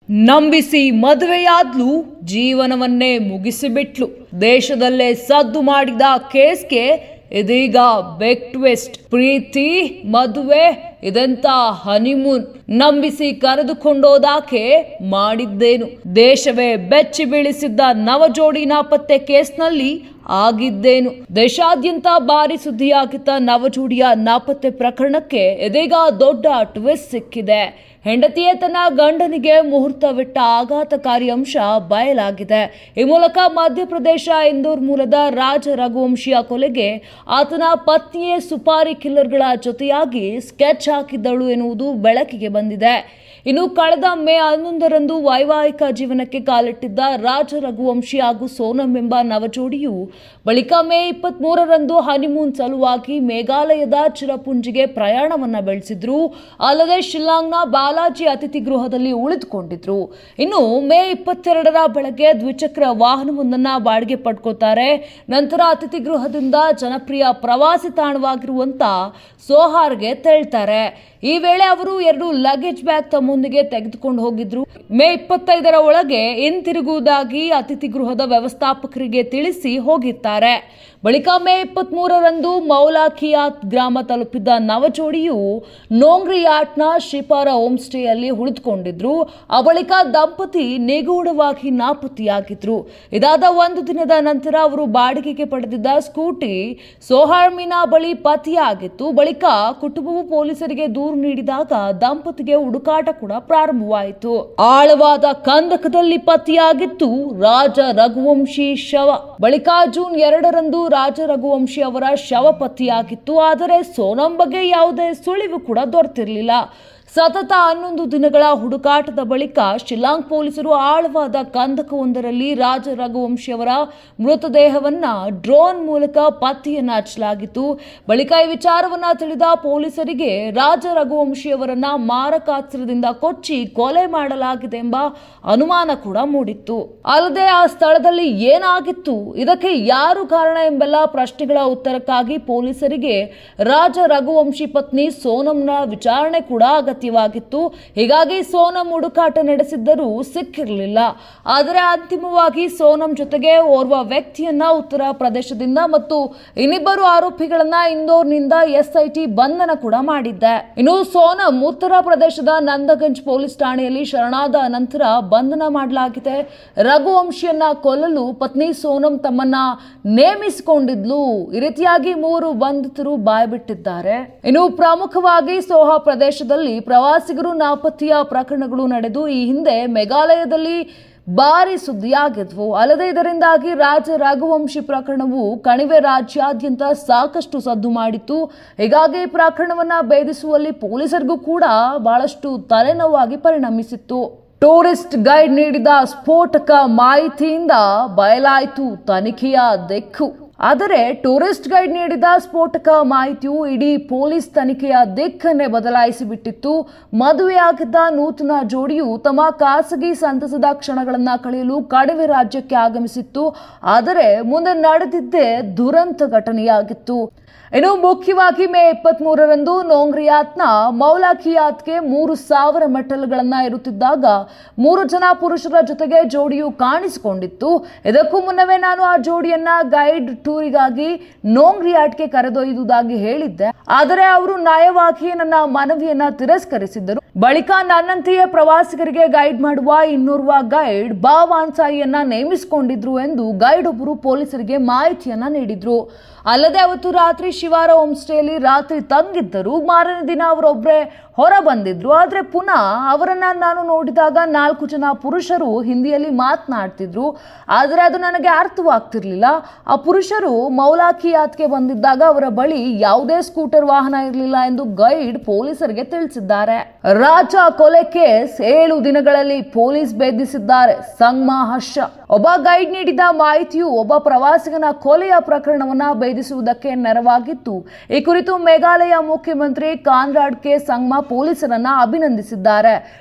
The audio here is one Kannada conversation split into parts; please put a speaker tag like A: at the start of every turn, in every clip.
A: ನಂಬಿಸಿ ಮದುವೆಯಾದ್ಲು, ಜೀವನವನ್ನೇ ಮುಗಿಸಿಬಿಟ್ಲು. ದೇಶದಲ್ಲೇ ಸದ್ದು ಮಾಡಿದ ಕೇಸ್ಗೆ ಇದೀಗ ಬಿಗ್ ಟ್ವಿಸ್ಟ್. ಪ್ರೀತಿ, ಮದುವೆ, ಇದೆಂತ ಹನಿಮೂನ್? ನಂಬಿಸಿ ಕರೆದುಕೊಂಡೋದಾಕೆ ಮಾಡಿದ್ದೇನು? ದೇಶವೇ ಬೆಚ್ಚಿ ಬೀಳಿಸಿದ್ದ ನವಜೋಡಿ ನಾಪತ್ತೆ ಕೇಸ್ನಲ್ಲಿ ಆಗಿದ್ದೇನು? ದೇಶಾದ್ಯಂತ ಭಾರಿ ಸುದ್ದಿಯಾಗಿದ್ದ ನವಜೋಡಿಯ ನಾಪತ್ತೆ ಪ್ರಕರಣಕ್ಕೆ ಇದೀಗ ದೊಡ್ಡ ಟ್ವಿಸ್ಟ್ ಸಿಕ್ಕಿದೆ. ಹೆಂಡತಿಯೇ ತನ್ನ ಗಂಡನಿಗೆ ಮುಹೂರ್ತವಿಟ್ಟ ಆಘಾತಕಾರಿ ಅಂಶ ಬಯಲಾಗಿದೆ. ಈ ಮೂಲಕ ಮಧ್ಯಪ್ರದೇಶ ಇಂದೋರ್ ಮೂಲದ ರಾಜ ರಘುವಂಶಿಯ ಕೊಲೆಗೆ ಆತನ ಪತ್ನಿಯೇ ಸುಪಾರಿ ಕಿಲ್ಲರ್ಗಳ ಜೊತೆಯಾಗಿ ಸ್ಕೆಚ್ ಹಾಕಿದ್ದಳು ಎನ್ನುವುದು ಬೆಳಕಿಗೆ ಬಂದಿದೆ. ಇನ್ನು ಕಳೆದ ಮೇ 11ರಂದು ವೈವಾಹಿಕ ಜೀವನಕ್ಕೆ ಕಾಲಿಟ್ಟಿದ್ದ ರಾಜ ರಘುವಂಶಿ ಹಾಗೂ ಸೋನಂ ಎಂಬ ನವಜೋಡಿಯು ಬಳಿಕ ಮೇ 23ರಂದು ಹನಿಮೂನ್ ಸಲುವಾಗಿ ಮೇಘಾಲಯದ ಚಿರಪುಂಜಿಗೆ ಪ್ರಯಾಣವನ್ನ ಬೆಳೆಸಿದ್ರು. ಅಲ್ಲದೆ ಶಿಲ್ಲಾಂಗ್ನ ಬಾಲಾಜಿ ಅತಿಥಿ ಗೃಹದಲ್ಲಿ ಉಳಿದುಕೊಂಡಿದ್ರು. ಇನ್ನು ಮೇ 22ರ ಬೆಳಗ್ಗೆ ದ್ವಿಚಕ್ರ ವಾಹನವೊಂದನ್ನ ಬಾಡಿಗೆ ಪಡ್ಕೋತಾರೆ. ನಂತರ ಅತಿಥಿ ಗೃಹದಿಂದ ಜನಪ್ರಿಯ ಪ್ರವಾಸಿ ತಾಣವಾಗಿರುವಂತ ಸೋಹಾರ್ಗೆ ತೆರಳ್ತಾರೆ. ಈ ವೇಳೆ ಅವರು 2 ಲಗೇಜ್ ಬ್ಯಾಗ್ ತಮ್ಮೊಂದಿಗೆ ತೆಗೆದುಕೊಂಡು ಹೋಗಿದ್ರು. ಮೇ 25ರ ಒಳಗೆ ಹಿಂತಿರುಗುವುದಾಗಿ ಅತಿಥಿ ಗೃಹದ ವ್ಯವಸ್ಥಾಪಕರಿಗೆ ತಿಳಿಸಿ ಹೋಗಿದ್ದಾರೆ. ಬಳಿಕ ಮೇ 23ರಂದು ಮೌಲಾಖಿಯಾತ್ ಗ್ರಾಮ ತಲುಪಿದ್ದ ನವಜೋಡಿಯು ನೋಂಗ್ರಿಯಾಟ್ನ ಶಿಪಾರ ಹೋಮ್ ಸ್ಟೇಯಲ್ಲಿ ಉಳಿದುಕೊಂಡಿದ್ರು. ಆ ಬಳಿಕ ದಂಪತಿ ನಿಗೂಢವಾಗಿ ನಾಪತ್ತೆಯಾಗಿದ್ರು. ಇದಾದ 1 ದಿನದ ನಂತರ ಅವರು ಬಾಡಿಗೆಗೆ ಪಡೆದಿದ್ದ ಸ್ಕೂಟಿ ಸೋಹಾರ್ಮಿನಾ ಬಳಿ ಪತ್ತೆಯಾಗಿತ್ತು. ಬಳಿಕ ಕುಟುಂಬವು ಪೊಲೀಸರಿಗೆ ದೂರು ನೀಡಿದಾಗ ದಂಪತಿಗೆ ಹುಡುಕಾಟ ಕೂಡ ಪ್ರಾರಂಭವಾಯಿತು. ಆಳವಾದ ಕಂದಕದಲ್ಲಿ ಪತ್ತೆಯಾಗಿತ್ತು ರಾಜ ರಘುವಂಶಿ ಶವ. ಬಳಿಕ ಜೂನ್ 2ರಂದು ರಾಜ ರಘುವಂಶಿ ಅವರ ಶವ ಪತ್ತೆಯಾಗಿತ್ತು. ಆದರೆ ಸೋನಂ ಬಗ್ಗೆ ಯಾವುದೇ ಸುಳಿವು ಕೂಡ ದೊರೆತಿರಲಿಲ್ಲ. ಸತತ 11 ದಿನಗಳ ಹುಡುಕಾಟದ ಬಳಿಕ ಶಿಲ್ಲಾಂಗ್ ಪೊಲೀಸರು ಆಳವಾದ ಕಂದಕವೊಂದರಲ್ಲಿ ರಾಜ ರಘುವಂಶಿ ಅವರ ಮೃತದೇಹವನ್ನ ಡ್ರೋನ್ ಮೂಲಕ ಪತ್ತೆಯನ್ನ ಹಚ್ಚಲಾಗಿತ್ತು. ಬಳಿಕ ಈ ವಿಚಾರವನ್ನ ತಿಳಿದ ಪೊಲೀಸರಿಗೆ ರಾಜ ರಘುವಂಶಿ ಅವರನ್ನ ಮಾರಕಾಸ್ತ್ರದಿಂದ ಕೊಚ್ಚಿ ಕೊಲೆ ಮಾಡಲಾಗಿದೆ ಎಂಬ ಅನುಮಾನ ಕೂಡ ಮೂಡಿತ್ತು. ಅಲ್ಲದೆ ಆ ಸ್ಥಳದಲ್ಲಿ ಏನಾಗಿತ್ತು, ಇದಕ್ಕೆ ಯಾರು ಕಾರಣ ಎಂಬೆಲ್ಲ ಪ್ರಶ್ನೆಗಳ ಉತ್ತರಕ್ಕಾಗಿ ಪೊಲೀಸರಿಗೆ ರಾಜ ರಘುವಂಶಿ ಪತ್ನಿ ಸೋನಂನ ವಿಚಾರಣೆ ಕೂಡ ಅಗತ್ಯವಾಗಿತ್ತು. ಹೀಗಾಗಿ ಸೋನಂ ಹುಡುಕಾಟ ನಡೆಸಿದ್ದರೂ ಸಿಕ್ಕಿರಲಿಲ್ಲ. ಆದರೆ ಅಂತಿಮವಾಗಿ ಸೋನಂ ಜೊತೆಗೆ ಓರ್ವ ವ್ಯಕ್ತಿಯನ್ನ ಉತ್ತರ ಪ್ರದೇಶದಿಂದ ಮತ್ತು ಇನ್ನಿಬ್ಬರು ಆರೋಪಿಗಳನ್ನ ಇಂದೋರ್ನಿಂದ ಎಸ್ಐಟಿ ಬಂಧನ ಕೂಡ ಮಾಡಿದ್ದೆ. ಇನ್ನು ಸೋನಂ ಉತ್ತರ ಪ್ರದೇಶದ ನಂದಗಂಜ್ ಪೊಲೀಸ್ ಠಾಣೆಯಲ್ಲಿ ಶರಣಾದ ನಂತರ ಬಂಧನ ಮಾಡಲಾಗಿದೆ. ರಘುವಂಶಿಯನ್ನ ಕೊಲ್ಲಲು ಪತ್ನಿ ಸೋನಂ ತಮ್ಮನ್ನ ನೇಮಿಸಿಕೊಂಡಿದ್ಲು. ಈ ರೀತಿಯಾಗಿ 3 ಬಂಧಿತರು ಬಾಯ್ಬಿಟ್ಟಿದ್ದಾರೆ. ಇನ್ನು ಪ್ರಮುಖವಾಗಿ ಸೋಹಾ ಪ್ರದೇಶದಲ್ಲಿ ಪ್ರವಾಸಿಗರು ನಾಪತ್ತೆಯ ಪ್ರಕರಣಗಳು ನಡೆದು ಈ ಹಿಂದೆ ಮೇಘಾಲಯದಲ್ಲಿ ಭಾರಿ ಸುದ್ದಿಯಾಗಿದ್ವು. ಅಲ್ಲದೆ ಇದರಿಂದಾಗಿ ರಾಜ ರಘುವಂಶಿ ಪ್ರಕರಣವು ಕಣಿವೆ ರಾಜ್ಯಾದ್ಯಂತ ಸಾಕಷ್ಟು ಸದ್ದು ಮಾಡಿತ್ತು. ಹೀಗಾಗಿ ಪ್ರಕರಣವನ್ನ ಭೇದಿಸುವಲ್ಲಿ ಪೊಲೀಸರಿಗೂ ಕೂಡ ಬಹಳಷ್ಟು ತಲೆನೋವಾಗಿ ಪರಿಣಮಿಸಿತ್ತು. ಟೂರಿಸ್ಟ್ ಗೈಡ್ ನೀಡಿದ ಸ್ಫೋಟಕ ಮಾಹಿತಿಯಿಂದ ಬಯಲಾಯಿತು ತನಿಖೆಯ ದಿಕ್ಕು. ಆದರೆ ಟೂರಿಸ್ಟ್ ಗೈಡ್ ನೀಡಿದ ಸ್ಫೋಟಕ ಮಾಹಿತಿಯು ಇಡೀ ಪೊಲೀಸ್ ತನಿಖೆಯ ದಿಕ್ಕನ್ನೇ ಬದಲಾಯಿಸಿಬಿಟ್ಟಿತ್ತು. ಮದುವೆಯಾಗಿದ್ದ ನೂತನ ಜೋಡಿಯು ತಮ್ಮ ಖಾಸಗಿ ಸಂತಸದ ಕ್ಷಣಗಳನ್ನ ಕಳೆಯಲು ಕಣಿವೆ ರಾಜ್ಯಕ್ಕೆ ಆಗಮಿಸಿತ್ತು. ಆದರೆ ಮುಂದೆ ನಡೆದಿದ್ದೇ ದುರಂತ ಘಟನೆಯಾಗಿತ್ತು. ಇನ್ನು ಮುಖ್ಯವಾಗಿ ಮೇ 23ರಂದು ನೋಂಗ್ರಿಯಾತ್ನ ಮೌಲಾಖಿಯಾತ್ಗೆ 3000 ಮೆಟ್ಟಲುಗಳನ್ನ ಇರುತ್ತಿದ್ದಾಗ 3 ಜನ ಪುರುಷರ ಜೊತೆಗೆ ಜೋಡಿಯು ಕಾಣಿಸಿಕೊಂಡಿತ್ತು. ಇದಕ್ಕೂ ಮುನ್ನವೇ ನಾನು ಆ ಜೋಡಿಯನ್ನ ಗೈಡ್ ಟೂರಿಗಾಗಿ ನೋಂಗ್ರಿಯಾಟ್ಗೆ ಕರೆದೊಯ್ಯುವುದಾಗಿ ಹೇಳಿದ್ದೆ. ಆದರೆ ಅವರು ನ್ಯಾಯವಾಗಿ ನನ್ನ ಮನವಿಯನ್ನ ತಿರಸ್ಕರಿಸಿದ್ದರು. ಬಳಿಕ ನನ್ನಂತೆಯೇ ಪ್ರವಾಸಿಗರಿಗೆ ಗೈಡ್ ಮಾಡುವ ಇನ್ನೋರ್ವ ಗೈಡ್ ಬಾವಾನ್ಸಾಯಿಯನ್ನ ನೇಮಿಸಿಕೊಂಡಿದ್ರು ಎಂದು ಗೈಡ್ ಒಬ್ಬರು ಪೊಲೀಸರಿಗೆ ಮಾಹಿತಿಯನ್ನ ನೀಡಿದ್ರು. ಅಲ್ಲದೆ ಅವತ್ತು ರಾತ್ರಿ ಶಿವಾರ ಹೋಮ್ ಸ್ಟೇಯಲ್ಲಿ ರಾತ್ರಿ ತಂಗಿದ್ದರು. ಮಾರನೇ ದಿನ ಅವರೊಬ್ಬರೇ ಹೊರ ಬಂದಿದ್ರು. ಆದರೆ ಪುನಃ ಅವರನ್ನ ನಾನು ನೋಡಿದಾಗ 4 ಜನ ಪುರುಷರು ಹಿಂದಿಯಲ್ಲಿ ಮಾತನಾಡ್ತಿದ್ರು. ಆದರೆ ಅದು ನನಗೆ ಅರ್ಥವಾಗ್ತಿರ್ಲಿಲ್ಲ. ಆ ಪುರುಷರು ಮೌಲಾಖಿಯಾತ್ಗೆ ಬಂದಿದ್ದಾಗ ಅವರ ಬಳಿ ಯಾವುದೇ ಸ್ಕೂಟರ್ ವಾಹನ ಇರಲಿಲ್ಲ ಎಂದು ಗೈಡ್ ಪೊಲೀಸರಿಗೆ ತಿಳಿಸಿದ್ದಾರೆ. ರಾಜ ಕೊಲೆ ಕೇಸ್ 7 ದಿನಗಳಲ್ಲಿ ಪೊಲೀಸ್ ಭೇದಿಸಿದ್ದಾರೆ. ಸಂಗಮ ಹರ್ಷ. ಒಬ್ಬ ಗೈಡ್ ನೀಡಿದ ಮಾಹಿತಿಯು ಒಬ್ಬ ಪ್ರವಾಸಿಗನ ಕೊಲೆಯ ಪ್ರಕರಣವನ್ನ ಭೇದಿಸುವುದಕ್ಕೆ ನೆರವಾಗಿತ್ತು. ಈ ಕುರಿತು ಮೇಘಾಲಯ ಮುಖ್ಯಮಂತ್ರಿ ಕಾನ್ರಾಡ್ ಕೆ ಸಂಗ್ಮಾ ಪೊಲೀಸರನ್ನ ಅಭಿನಂದಿಸಿದ್ದಾರೆ.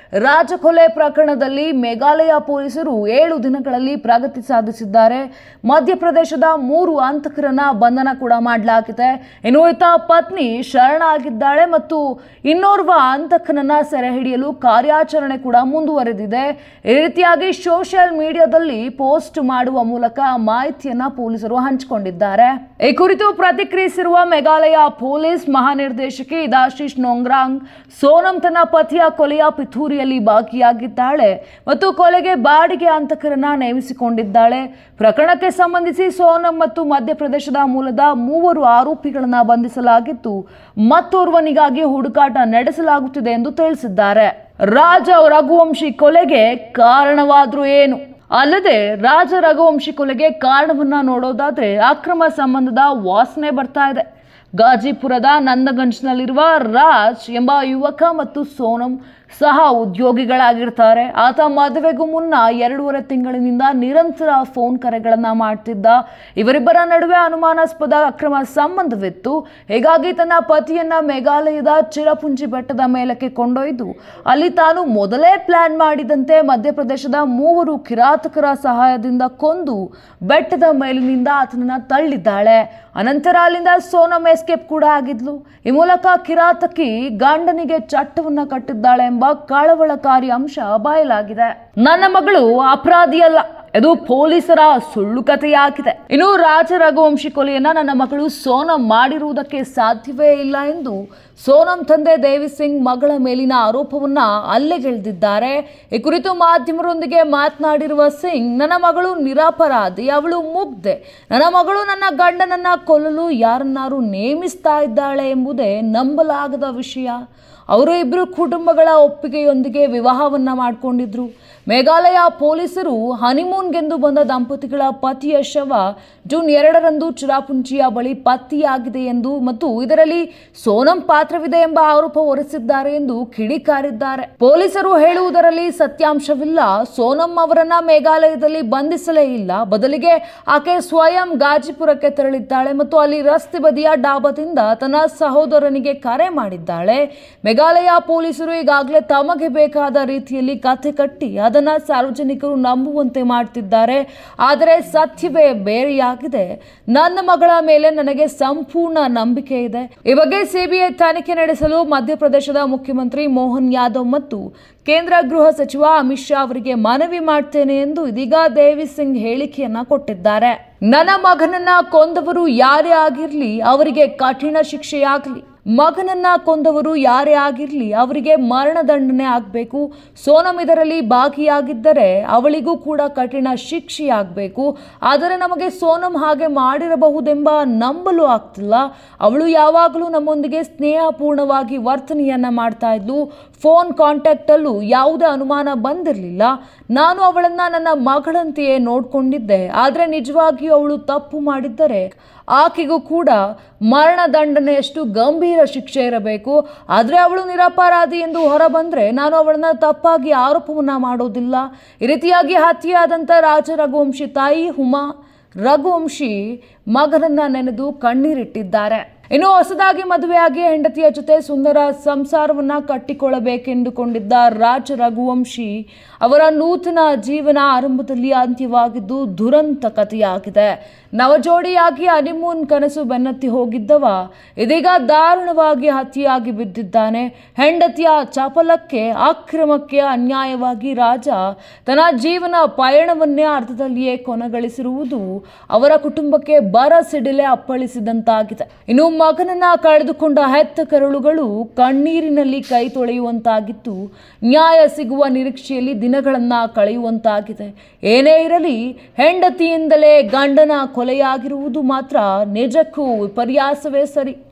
A: ರಾಜ ಕೊಲೆ ಪ್ರಕರಣದಲ್ಲಿ ಮೇಘಾಲಯ ಪೊಲೀಸರು 7 ದಿನಗಳಲ್ಲಿ ಪ್ರಗತಿ ಸಾಧಿಸಿದ್ದಾರೆ. ಮಧ್ಯಪ್ರದೇಶದ 3 ಹಂತಕರನ್ನ ಬಂಧನ ಕೂಡ ಮಾಡಲಾಗಿದೆ. ಇನ್ನು ಈತ ಪತ್ನಿ ಶರಣಾಗಿದ್ದಾಳೆ ಮತ್ತು ಇನ್ನೋರ್ವ ಹಂತಕನನ್ನ ಸೆರೆ ಹಿಡಿಯಲು ಕಾರ್ಯಾಚರಣೆ ಕೂಡ ಮುಂದುವರೆದಿದೆ. ಈ ರೀತಿಯಾಗಿ ಸೋಷಿಯಲ್ ಮೀಡಿಯಾದಲ್ಲಿ ಪೋಸ್ಟ್ ಮಾಡುವ ಮೂಲಕ ಮಾಹಿತಿಯನ್ನ ಪೊಲೀಸರು ಹಂಚಿಕೊಂಡಿದ್ದಾರೆ. ಈ ಕುರಿತು ಪ್ರತಿಕ್ರಿಯಿಸಿರುವ ಮೇಘಾಲಯ ಪೊಲೀಸ್ ಮಹಾನಿರ್ದೇಶಕಿ ಇದಾಶಿಶ್ ನೋಂಗ್ರಾಂಗ್, ಸೋನಂ ತನ್ನ ಪತಿಯ ಕೊಲೆಯ ಪಿತೂರಿಯಲ್ಲಿ ಭಾಗಿಯಾಗಿದ್ದಾಳೆ ಮತ್ತು ಕೊಲೆಗೆ ಬಾಡಿಗೆ ಹಂತಕರನ್ನ ನೇಮಿಸಿಕೊಂಡಿದ್ದಾಳೆ. ಪ್ರಕರಣಕ್ಕೆ ಸಂಬಂಧಿಸಿ ಸೋನಂ ಮತ್ತು ಮಧ್ಯಪ್ರದೇಶದ ಮೂಲದ 3 ಆರೋಪಿಗಳನ್ನ ಬಂಧಿಸಲಾಗಿದ್ದು ಮತ್ತೋರ್ವನಿಗಾಗಿ ಹುಡುಕಾಟ ನಡೆಸಲಾಗುತ್ತಿದೆ ಎಂದು ತಿಳಿಸಿದ್ದಾರೆ. ರಾಜ ರಘುವಂಶಿ ಕೊಲೆಗೆ ಕಾರಣವಾದ್ರು ಏನು? ಅಲ್ಲದೆ ರಾಜ ರಘುವಂಶಿ ಕೊಲೆಗೆ ಕಾರಣವನ್ನ ನೋಡೋದಾದ್ರೆ ಅಕ್ರಮ ಸಂಬಂಧದ ವಾಸನೆ ಬರ್ತಾ ಇದೆ. ಗಾಜಿಪುರದ ನಂದಗಂಜ್ನಲ್ಲಿರುವ ರಾಜ್ ಎಂಬ ಯುವಕ ಮತ್ತು ಸೋನಂ ಸಹ ಉದ್ಯೋಗಿಗಳಾಗಿರ್ತಾರೆ. ಆತ ಮದುವೆಗೂ ಮುನ್ನ 2.5 ತಿಂಗಳಿನಿಂದ ನಿರಂತರ ಫೋನ್ ಕರೆಗಳನ್ನ ಮಾಡ್ತಿದ್ದ. ಇವರಿಬ್ಬರ ನಡುವೆ ಅನುಮಾನಾಸ್ಪದ ಅಕ್ರಮ ಸಂಬಂಧವಿತ್ತು. ಹೀಗಾಗಿ ತನ್ನ ಪತಿಯನ್ನ ಮೇಘಾಲಯದ ಚಿರಪುಂಜಿ ಬೆಟ್ಟದ ಮೇಲಕ್ಕೆ ಕೊಂಡೊಯ್ದು ಅಲ್ಲಿ ತಾನು ಮೊದಲೇ ಪ್ಲಾನ್ ಮಾಡಿದಂತೆ ಮಧ್ಯಪ್ರದೇಶದ 3 ಕಿರಾತಕರ ಸಹಾಯದಿಂದ ಕೊಂದು ಬೆಟ್ಟದ ಮೇಲಿನಿಂದ ಆತನನ್ನ ತಳ್ಳಿದ್ದಾಳೆ. ಅನಂತರ ಅಲ್ಲಿಂದ ಸೋನಂ ಎಸ್ಕೇಪ್ ಕೂಡ ಆಗಿದ್ಲು. ಈ ಮೂಲಕ ಕಿರಾತಕಿ ಗಂಡನಿಗೆ ಚಟ್ಟವನ್ನ ಕಟ್ಟಿದ್ದಾಳೆ ಎಂಬ ಕಳವಳಕಾರಿ ಅಂಶ ಬಯಲಾಗಿದೆ. ನನ್ನ ಮಗಳು ಅಪರಾಧಿಯಲ್ಲ, ಇದು ಪೊಲೀಸರ ಸುಳ್ಳು ಕಥೆಯಾಗಿದೆ. ಇನ್ನು ರಾಜ ರಘುವಂಶಿ ಕೊಲೆಯನ್ನ ನನ್ನ ಮಗಳು ಸೋನಂ ಮಾಡಿರುವುದಕ್ಕೆ ಸಾಧ್ಯವೇ ಇಲ್ಲ ಎಂದು ಸೋನಂ ತಂದೆ ದೇವಿ ಸಿಂಗ್ ಮಗಳ ಮೇಲಿನ ಆರೋಪವನ್ನ ಅಲ್ಲೆಗೆಳೆದಿದ್ದಾರೆ. ಈ ಕುರಿತು ಮಾಧ್ಯಮರೊಂದಿಗೆ ಮಾತನಾಡಿರುವ ಸಿಂಗ್, ನನ್ನ ಮಗಳು ನಿರಪರಾಧಿ, ಅವಳು ಮುಗ್ಧೆ. ನನ್ನ ಮಗಳು ನನ್ನ ಗಂಡನನ್ನ ಕೊಲ್ಲಲು ಯಾರನ್ನಾರು ನೇಮಿಸ್ತಾ ಇದ್ದಾಳೆ ಎಂಬುದೇ ನಂಬಲಾಗದ ವಿಷಯ. ಅವರು 2 ಕುಟುಂಬಗಳ ಒಪ್ಪಿಗೆಯೊಂದಿಗೆ ವಿವಾಹವನ್ನ ಮಾಡಿಕೊಂಡಿದ್ರು. ಮೇಘಾಲಯ ಪೊಲೀಸರು ಹನಿಮೂನ್ಗೆಂದು ಬಂದ ದಂಪತಿಗಳ ಪತಿಯ ಶವ ಜೂನ್ 2ರಂದು ಚಿರಾಪುಂಜಿಯ ಬಳಿ ಪತ್ತೆಯಾಗಿದೆ ಎಂದು ಮತ್ತು ಇದರಲ್ಲಿ ಸೋನಂ ಪಾತ್ರವಿದೆ ಎಂಬ ಆರೋಪ ಹೊರಿಸಿದ್ದಾರೆ ಎಂದು ಕಿಡಿಕಾರಿದ್ದಾರೆ. ಪೊಲೀಸರು ಹೇಳುವುದರಲ್ಲಿ ಸತ್ಯಾಂಶವಿಲ್ಲ. ಸೋನಂ ಅವರನ್ನ ಮೇಘಾಲಯದಲ್ಲಿ ಬಂಧಿಸಲೇ ಇಲ್ಲ. ಬದಲಿಗೆ ಆಕೆ ಸ್ವಯಂ ಗಾಜಿಪುರಕ್ಕೆ ತೆರಳಿದ್ದಾಳೆ ಮತ್ತು ಅಲ್ಲಿ ರಸ್ತೆ ಬದಿಯ ಡಾಬಾದಿಂದ ತನ್ನ ಸಹೋದರನಿಗೆ ಕರೆ ಮಾಡಿದ್ದಾಳೆ. ಮೇಘಾಲಯ ಪೊಲೀಸರು ಈಗಾಗಲೇ ತಮಗೆ ಬೇಕಾದ ರೀತಿಯಲ್ಲಿ ಕಥೆ ಕಟ್ಟಿ ಅದನ್ನ ಸಾರ್ವಜನಿಕರು ನಂಬುವಂತೆ ಮಾಡ್ತಿದ್ದಾರೆ. ಆದರೆ ಸತ್ಯವೇ ಬೇರೆಯಾಗಿದೆ. ನನ್ನ ಮಗಳ ಮೇಲೆ ನನಗೆ ಸಂಪೂರ್ಣ ನಂಬಿಕೆ ಇದೆ. ಈ ಬಗ್ಗೆ ಸಿಬಿಐ ತನಿಖೆ ನಡೆಸಲು ಮಧ್ಯಪ್ರದೇಶದ ಮುಖ್ಯಮಂತ್ರಿ ಮೋಹನ್ ಯಾದವ್ ಮತ್ತು ಕೇಂದ್ರ ಗೃಹ ಸಚಿವ ಅಮಿತ್ ಶಾ ಅವರಿಗೆ ಮನವಿ ಮಾಡ್ತೇನೆ ಎಂದು ಇದೀಗ ದೇವಿ ಸಿಂಗ್ ಹೇಳಿಕೆಯನ್ನ ಕೊಟ್ಟಿದ್ದಾರೆ. ನನ್ನ ಮಗನನ್ನ ಕೊಂದವರು ಯಾರೇ ಆಗಿರ್ಲಿ ಅವರಿಗೆ ಕಠಿಣ ಶಿಕ್ಷೆಯಾಗಲಿ. ಮಗನನ್ನ ಕೊಂದವರು ಯಾರೇ ಆಗಿರ್ಲಿ ಅವರಿಗೆ ಮರಣದಂಡನೆ ಆಗಬೇಕು. ಸೋನಂ ಇದರಲ್ಲಿ ಭಾಗಿಯಾಗಿದ್ದರೆ ಅವಳಿಗೂ ಕೂಡ ಕಠಿಣ ಶಿಕ್ಷೆಯಾಗಬೇಕು. ಆದರೆ ನಮಗೆ ಸೋನಂ ಹಾಗೆ ಮಾಡಿರಬಹುದೆಂಬ ನಂಬಲು ಆಗ್ತಿಲ್ಲ. ಅವಳು ಯಾವಾಗಲೂ ನಮ್ಮೊಂದಿಗೆ ಸ್ನೇಹಪೂರ್ಣವಾಗಿ ವರ್ತನೆಯನ್ನ ಮಾಡ್ತಾ ಇದ್ಲು. ಫೋನ್ ಕಾಂಟ್ಯಾಕ್ಟ್ ಅಲ್ಲೂ ಯಾವುದೇ ಅನುಮಾನ ಬಂದಿರಲಿಲ್ಲ. ನಾನು ಅವಳನ್ನ ನನ್ನ ಮಗಳಂತೆಯೇ ನೋಡ್ಕೊಂಡಿದ್ದೆ. ಆದರೆ ನಿಜವಾಗಿಯೂ ಅವಳು ತಪ್ಪು ಮಾಡಿದ್ದರೆ ಆಕೆಗೂ ಕೂಡ ಮರಣದಂಡನೆಯಷ್ಟು ಗಂಭೀರ ಶಿಕ್ಷೆ ಇರಬೇಕು. ಆದರೆ ಅವಳು ನಿರಪರಾಧಿ ಎಂದು ಹೊರಬಂದ್ರೆ ನಾನು ಅವಳನ್ನ ತಪ್ಪಾಗಿ ಆರೋಪವನ್ನ ಮಾಡೋದಿಲ್ಲ. ಈ ರೀತಿಯಾಗಿ ಹತ್ಯೆಯಾದಂಥ ರಾಜ ರಘುವಂಶಿ ತಾಯಿ ಹುಮಾ ರಘುವಂಶಿ ಮಗನನ್ನ ನೆನೆದು ಕಣ್ಣೀರಿಟ್ಟಿದ್ದಾರೆ. ಇನ್ನು ಹೊಸದಾಗಿ ಮದುವೆಯಾಗಿ ಹೆಂಡತಿಯ ಜೊತೆ ಸುಂದರ ಸಂಸಾರವನ್ನ ಕಟ್ಟಿಕೊಳ್ಳಬೇಕೆಂದುಕೊಂಡಿದ್ದ ರಾಜ ರಘುವಂಶಿ ಅವರ ನೂತನ ಜೀವನ ಆರಂಭದಲ್ಲಿ ಅಂತ್ಯವಾಗಿದ್ದು ದುರಂತ ಕಥೆಯಾಗಿದೆ. ನವಜೋಡಿಯಾಗಿ ಹನಿಮೂನ್ ಕನಸು ಬೆನ್ನತ್ತಿ ಹೋಗಿದ್ದವ ಇದೀಗ ದಾರುಣವಾಗಿ ಹತ್ಯೆಯಾಗಿ ಬಿದ್ದಿದ್ದಾನೆ. ಹೆಂಡತಿಯ ಚಪಲಕ್ಕೆ ಅಕ್ರಮಕ್ಕೆ ಅನ್ಯಾಯವಾಗಿ ರಾಜ ತನ್ನ ಜೀವನ ಪಯಣವನ್ನೇ ಅರ್ಧದಲ್ಲಿಯೇ ಕೊನೆಗಳಿಸಿರುವುದು ಅವರ ಕುಟುಂಬಕ್ಕೆ ಬರ ಸಿಡಿಲೆ ಅಪ್ಪಳಿಸಿದಂತಾಗಿದೆ. ಇನ್ನು ಮಗನನ್ನ ಕಳೆದುಕೊಂಡ ಹೆತ್ತ ಕರುಳುಗಳು ಕಣ್ಣೀರಿನಲ್ಲಿ ಕೈ ತೊಳೆಯುವಂತಾಗಿತ್ತು. ನ್ಯಾಯ ಸಿಗುವ ನಿರೀಕ್ಷೆಯಲ್ಲಿ ದಿನಗಳನ್ನ ಕಳೆಯುವಂತಾಗಿದೆ. ಏನೇ ಇರಲಿ, ಹೆಂಡತಿಯಿಂದಲೇ ಗಂಡನ ಕೊಲೆಯಾಗಿರುವುದು ಮಾತ್ರ ನಿಜಕ್ಕೂ ವಿಪರ್ಯಾಸವೇ ಸರಿ.